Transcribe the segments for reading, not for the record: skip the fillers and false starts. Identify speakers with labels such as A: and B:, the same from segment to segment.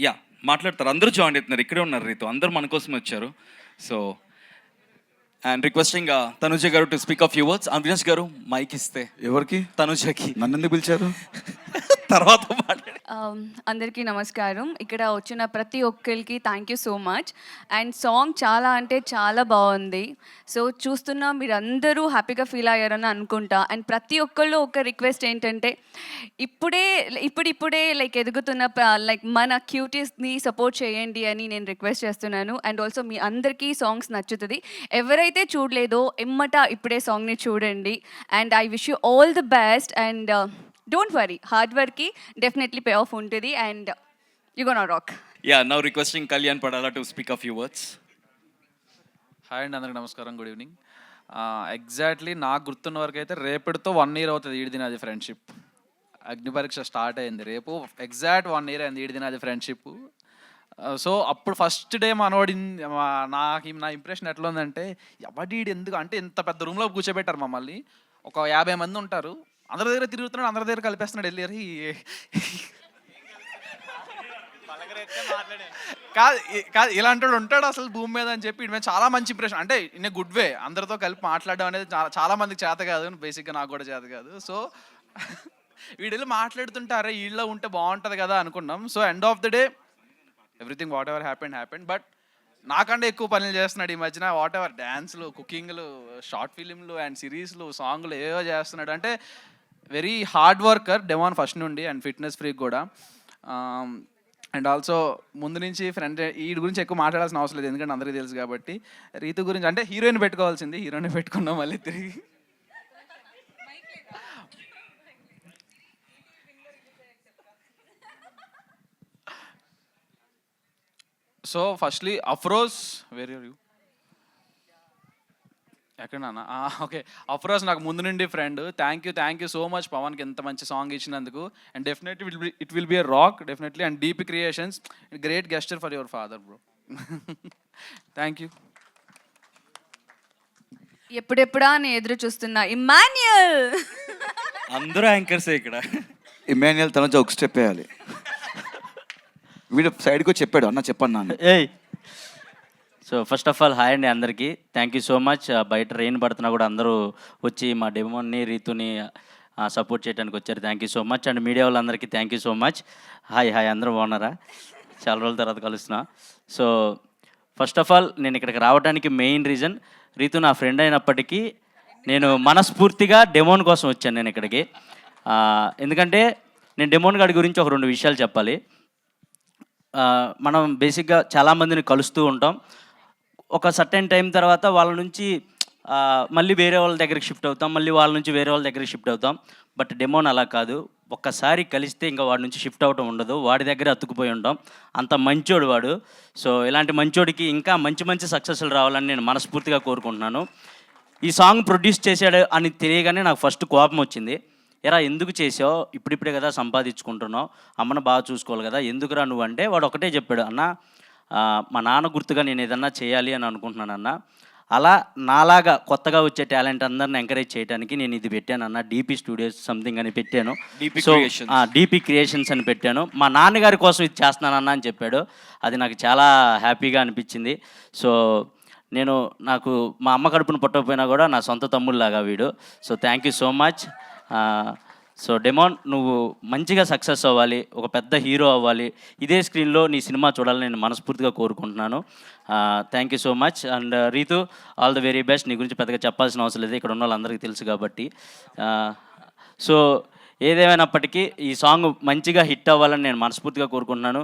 A: Yeah మాట్లాడతారు, అందరూ join అవుతున్నారు, ఇక్కడే ఉన్నారు రీతు, అందరూ మన కోసమే వచ్చారు. సో అండ్ రిక్వెస్టింగ్ తనుజ గారు to speak of you words. Avinash గారు మైక్ ఇస్తే.
B: ఎవరికి?
A: తనుజకి.
B: నన్ను ఎందుకు పిలిచారు?
A: తర్వాత మాట్లాడి.
C: అందరికీ నమస్కారం. ఇక్కడ వచ్చిన ప్రతి ఒక్కరికి thank you so much. And song చాలా అంటే చాలా బాగుంది. సో చూస్తున్నా మీరందరూ హ్యాపీగా ఫీల్ అయ్యారని అనుకుంటా. అండ్ ప్రతి ఒక్కళ్ళు ఒక రిక్వెస్ట్ ఏంటంటే, ఇప్పుడిప్పుడే లైక్ ఎదుగుతున్న లైక్ మన క్యూటీస్ని సపోర్ట్ చేయండి అని నేను రిక్వెస్ట్ చేస్తున్నాను. అండ్ ఆల్సో మీ అందరికీ సాంగ్స్ నచ్చుతుంది. ఎవరైతే చూడలేదో ఇప్పుడే సాంగ్ని చూడండి. And I wish you all the best. And don't worry, hard వర్క్కి డెఫినెట్లీ పే ఆఫ్ ఉంటుంది. And you gonna rock.
A: Yeah now requesting Kalyan Padala to speak of you words.
D: Hi అండి, అందరికి నమస్కారం, గుడ్ ఈవినింగ్. ఎగ్జాక్ట్లీ నాకు గుర్తున్న వరకు అయితే రేపటితో 1 year అవుతుంది ఈడిది నాది ఫ్రెండ్షిప్. అగ్ని పరీక్ష స్టార్ట్ అయింది రేపు, ఎగ్జాక్ట్ 1 year అయింది ఈడిది నాది ఫ్రెండ్షిప్. సో అప్పుడు ఫస్ట్ డే మనోడి నా ఇంప్రెషన్ ఎట్లా ఉందంటే, ఎవడి ఎందుకు అంటే ఇంత పెద్ద రూమ్లో కూర్చోబెట్టారు మమ్మల్ని, ఒక 50 మంది ఉంటారు, అందరి దగ్గర తిరుగుతున్నాడు, అందరి దగ్గర కలిపేస్తున్నాడు వెళ్ళి. కాదు కాదు ఇలాంటి వాడు ఉంటాడు అసలు భూమి మీద అని చెప్పి మేము చాలా మంచి ఇంప్రెషన్, అంటే ఇన్ ఏ గుడ్ వే. అందరితో కలిపి మాట్లాడడం అనేది చాలా మందికి చేత కాదు, బేసిక్గా నాకు కూడా చేత కాదు. సో వీళ్ళు మాట్లాడుతుంటారే వీళ్ళలో ఉంటే బాగుంటుంది కదా అనుకున్నాం. So end of the day everything what ever happened. But నాకంటే ఎక్కువ పనులు చేస్తున్నాడు ఈ మధ్యన. వాట్ ఎవర్ డ్యాన్స్లు, కుకింగ్లు, షార్ట్ ఫిలింలు అండ్ సిరీస్లు, సాంగ్లు ఏవో చేస్తున్నాడు. అంటే very hard worker demon first నుండి, అండ్ ఫిట్నెస్ ఫ్రీక్ కూడా. అండ్ ఆల్సో ముందు నుంచి ఫ్రెండ్, వీడి గురించి ఎక్కువ మాట్లాడాల్సిన అవసరం లేదు ఎందుకంటే అందరికీ తెలుసు కాబట్టి. రీతు గురించి అంటే హీరోయిన్ పెట్టుకోవాల్సింది, హీరోయిన్ పెట్టుకున్నాం మళ్ళీ తిరిగి. So firstly Afroz, where are you? ఎక్కడన్నా? ఓకే, అఫ్రోజ్ నాకు ముందు నుండి friend. Thank you so much పవన్కి ఎంత మంచి సాంగ్ ఇచ్చినందుకు. And definitely it will be a rock definitely. And DP creations, great gesture for your father bro. Thank you.
C: ఎప్పుడెప్పుడా అని ఎదురు చూస్తున్నా ఇమ్మాన్యుయల్.
A: అందరూ యాంకర్సే ఇక్కడ.
B: ఇమాన్యుయల్ తనుజ ఒక స్టెప్ వేయాలి. వీడు సైడ్కి వచ్చి చెప్పాడు, అన్న చెప్పండి నాన్న.
E: So first of all hi అండి అందరికీ, థ్యాంక్ యూ సో మచ్. బయట రెయిన్ పడుతున్నా కూడా అందరూ వచ్చి మా డెమోన్ని, రీతుని సపోర్ట్ చేయడానికి వచ్చారు. Thank you so much. And media వాళ్ళందరికీ thank you so much. Hi అందరూ బాగున్నారా? చాలా రోజుల తర్వాత కలుస్తున్నా. సో ఫస్ట్ ఆఫ్ ఆల్ నేను ఇక్కడికి రావడానికి మెయిన్ రీజన్, రీతు నా ఫ్రెండ్ అయినప్పటికీ నేను మనస్ఫూర్తిగా డెమోన్ కోసం వచ్చాను నేను ఇక్కడికి. ఎందుకంటే నేను డెమోన్ గారి గురించి ఒక 2 విషయాలు చెప్పాలి. మనం బేసిక్గా చాలామందిని కలుస్తూ ఉంటాం. ఒక సర్టెన్ టైం తర్వాత వాళ్ళ నుంచి మళ్ళీ వేరే వాళ్ళ దగ్గరికి షిఫ్ట్ అవుతాం, మళ్ళీ వాళ్ళ నుంచి వేరే వాళ్ళ దగ్గరికి షిఫ్ట్ అవుతాం. బట్ డెమోన్ అలా కాదు, ఒక్కసారి కలిస్తే ఇంకా వాడి నుంచి షిఫ్ట్ అవ్వటం ఉండదు, వాడి దగ్గర అతుక్కుపోయి ఉంటాం. అంత మంచోడు వాడు. సో ఇలాంటి మంచోడికి ఇంకా మంచి సక్సెస్లు రావాలని నేను మనస్ఫూర్తిగా కోరుకుంటున్నాను. ఈ సాంగ్ ప్రొడ్యూస్ చేశాడు అని తెలియగానే నాకు ఫస్ట్ కోపం వచ్చింది. ఎరా ఎందుకు చేసావు, ఇప్పుడిప్పుడే కదా సంపాదించుకుంటున్నావు, అమ్మను బాగా చూసుకోవాలి కదా, ఎందుకురా నువ్వు అంటే వాడు ఒకటే చెప్పాడు, అన్న మా నాన్న గుర్తుగా నేను ఏదన్నా చేయాలి అని అనుకుంటున్నాను అన్న. అలా నాలాగా కొత్తగా వచ్చే టాలెంట్ అందరిని ఎంకరేజ్ చేయడానికి నేను ఇది పెట్టాను అన్న, డీపీ స్టూడియోస్ సంథింగ్ అని పెట్టాను. సో డీపీ క్రియేషన్స్ అని పెట్టాను. మా నాన్నగారి కోసం ఇది చేస్తున్నానన్న అని చెప్పాడు. అది నాకు చాలా హ్యాపీగా అనిపించింది. సో నాకు మా అమ్మ కడుపును పుట్టకపోయినా కూడా నా సొంత తమ్ముళ్ళలాగా వీడు. So thank you so much. So demon నువ్వు మంచిగా సక్సెస్ అవ్వాలి, ఒక పెద్ద హీరో అవ్వాలి, ఇదే స్క్రీన్లో నీ సినిమా చూడాలని నేను మనస్ఫూర్తిగా కోరుకుంటున్నాను. Thank you so much. And Ritu all the very best. నీ గురించి పెద్దగా చెప్పాల్సిన అవసరం లేదు, ఇక్కడ ఉన్న వాళ్ళందరికీ తెలుసు కాబట్టి. సో ఏదేమైనప్పటికీ ఈ సాంగ్ మంచిగా హిట్ అవ్వాలని నేను మనస్ఫూర్తిగా కోరుకుంటున్నాను.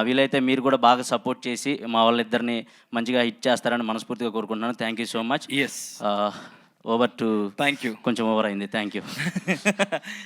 E: వీలైతే మీరు కూడా బాగా సపోర్ట్ చేసి మా వాళ్ళిద్దరిని మంచిగా హిట్ చేస్తారని మనస్ఫూర్తిగా కోరుకుంటున్నాను. Thank you so much.
A: Yes
E: over to.
A: Thank you.
E: కొంచెం ఓవర్ అయింది, థ్యాంక్ యూ.